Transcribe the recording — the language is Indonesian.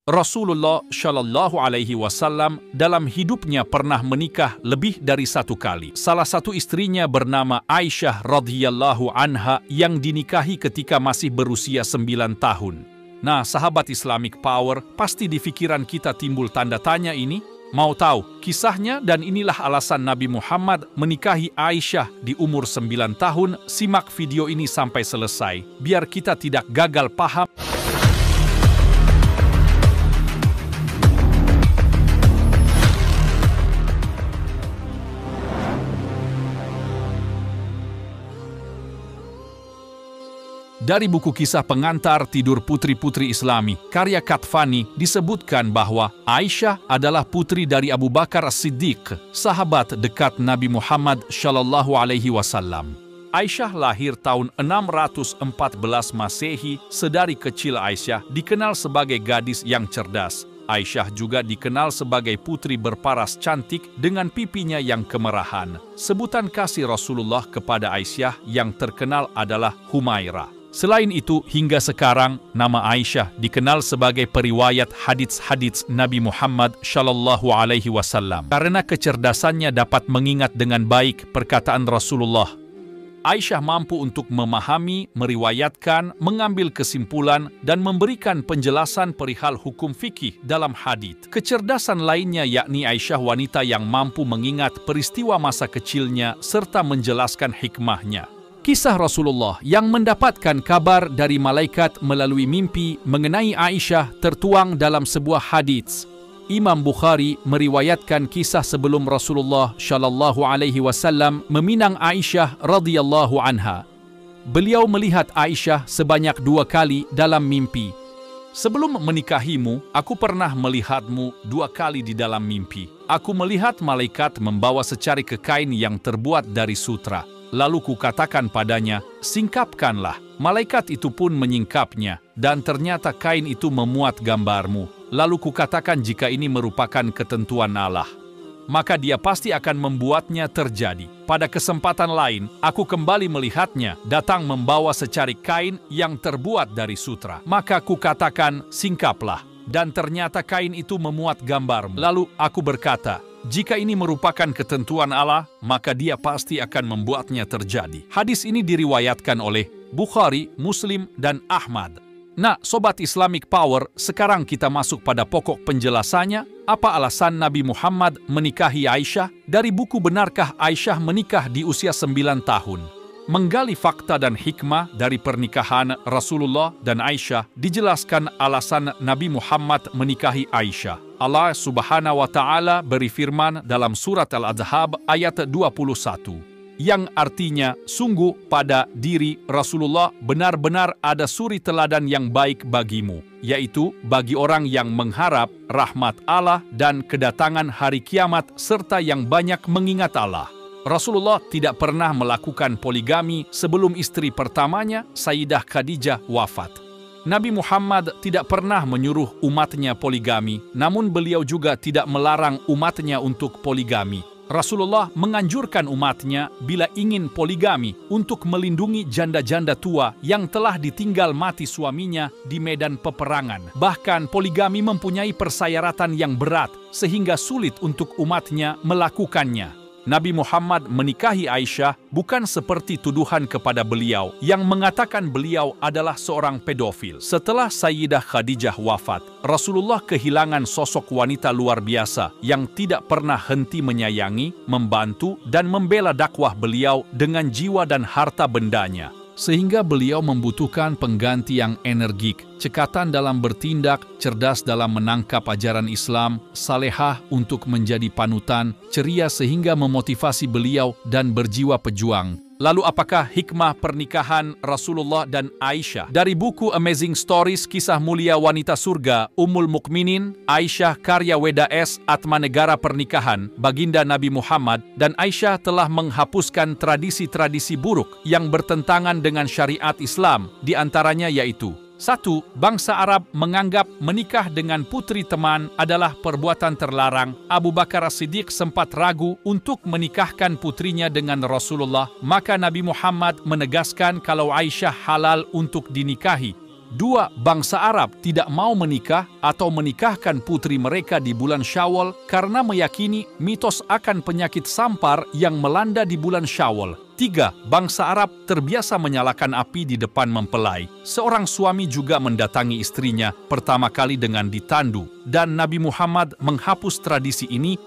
Rasulullah Shallallahu Alaihi Wasallam dalam hidupnya pernah menikah lebih dari satu kali. Salah satu istrinya bernama Aisyah radhiyallahu anha yang dinikahi ketika masih berusia 9 tahun. Nah, sahabat Islamic Power, pasti di pikiran kita timbul tanda tanya ini. Mau tahu kisahnya dan inilah alasan Nabi Muhammad menikahi Aisyah di umur 9 tahun. Simak video ini sampai selesai, biar kita tidak gagal paham. Dari buku kisah pengantar tidur putri-putri Islami, karya Katfani, disebutkan bahwa Aisyah adalah putri dari Abu Bakar As-Siddiq, sahabat dekat Nabi Muhammad Shallallahu Alaihi Wasallam. Aisyah lahir tahun 614 Masehi. Sedari kecil Aisyah dikenal sebagai gadis yang cerdas. Aisyah juga dikenal sebagai putri berparas cantik dengan pipinya yang kemerahan. Sebutan kasih Rasulullah kepada Aisyah yang terkenal adalah Humairah. Selain itu, hingga sekarang, nama Aisyah dikenal sebagai periwayat hadits-hadits Nabi Muhammad Shallallahu Alaihi Wasallam. Karena kecerdasannya dapat mengingat dengan baik perkataan Rasulullah, Aisyah mampu untuk memahami, meriwayatkan, mengambil kesimpulan, dan memberikan penjelasan perihal hukum fikih dalam hadits. Kecerdasan lainnya yakni Aisyah wanita yang mampu mengingat peristiwa masa kecilnya serta menjelaskan hikmahnya. Kisah Rasulullah yang mendapatkan kabar dari malaikat melalui mimpi mengenai Aisyah tertuang dalam sebuah hadits. Imam Bukhari meriwayatkan kisah sebelum Rasulullah Shallallahu Alaihi Wasallam meminang Aisyah radhiyallahu anha. Beliau melihat Aisyah sebanyak 2 kali dalam mimpi. Sebelum menikahimu, aku pernah melihatmu 2 kali di dalam mimpi. Aku melihat malaikat membawa secarik kain yang terbuat dari sutra. Lalu kukatakan padanya, singkapkanlah. Malaikat itu pun menyingkapnya, dan ternyata kain itu memuat gambarmu. Lalu kukatakan jika ini merupakan ketentuan Allah, maka dia pasti akan membuatnya terjadi. Pada kesempatan lain, aku kembali melihatnya, datang membawa secarik kain yang terbuat dari sutra. Maka kukatakan, singkaplah. Dan ternyata kain itu memuat gambarmu. Lalu aku berkata, jika ini merupakan ketentuan Allah, maka dia pasti akan membuatnya terjadi. Hadis ini diriwayatkan oleh Bukhari, Muslim, dan Ahmad. Nah, Sobat Islamic Power, sekarang kita masuk pada pokok penjelasannya. Apa alasan Nabi Muhammad menikahi Aisyah? Dari buku Benarkah Aisyah Menikah di Usia 9 Tahun? Menggali fakta dan hikmah dari pernikahan Rasulullah dan Aisyah, dijelaskan alasan Nabi Muhammad menikahi Aisyah. Allah Subhanahu wa Ta'ala berfirman dalam surat Al-Ahzab ayat 21, yang artinya, sungguh pada diri Rasulullah benar-benar ada suri teladan yang baik bagimu, yaitu bagi orang yang mengharap rahmat Allah dan kedatangan hari kiamat serta yang banyak mengingat Allah. Rasulullah tidak pernah melakukan poligami sebelum istri pertamanya, Sayyidah Khadijah, wafat. Nabi Muhammad tidak pernah menyuruh umatnya poligami, namun beliau juga tidak melarang umatnya untuk poligami. Rasulullah menganjurkan umatnya bila ingin poligami untuk melindungi janda-janda tua yang telah ditinggal mati suaminya di medan peperangan. Bahkan poligami mempunyai persyaratan yang berat sehingga sulit untuk umatnya melakukannya. Nabi Muhammad menikahi Aisyah bukan seperti tuduhan kepada beliau yang mengatakan beliau adalah seorang pedofil. Setelah Sayyidah Khadijah wafat, Rasulullah kehilangan sosok wanita luar biasa yang tidak pernah henti menyayangi, membantu, dan membela dakwah beliau dengan jiwa dan harta bendanya. Sehingga beliau membutuhkan pengganti yang energik, cekatan dalam bertindak, cerdas dalam menangkap ajaran Islam, salehah untuk menjadi panutan, ceria sehingga memotivasi beliau dan berjiwa pejuang. Lalu apakah hikmah pernikahan Rasulullah dan Aisyah? Dari buku Amazing Stories, Kisah Mulia Wanita Surga, Ummul Mukminin, Aisyah karya Weda S. Atmanegara Pernikahan, Baginda Nabi Muhammad, dan Aisyah telah menghapuskan tradisi-tradisi buruk yang bertentangan dengan syariat Islam, di antaranya yaitu 1. Bangsa Arab menganggap menikah dengan putri teman adalah perbuatan terlarang. Abu Bakar As-Siddiq sempat ragu untuk menikahkan putrinya dengan Rasulullah, maka Nabi Muhammad menegaskan kalau Aisyah halal untuk dinikahi. 2. Bangsa Arab tidak mau menikah atau menikahkan putri mereka di bulan Syawal karena meyakini mitos akan penyakit sampar yang melanda di bulan Syawal. 3. Bangsa Arab terbiasa menyalakan api di depan mempelai. Seorang suami juga mendatangi istrinya pertama kali dengan ditandu, dan Nabi Muhammad menghapus tradisi ini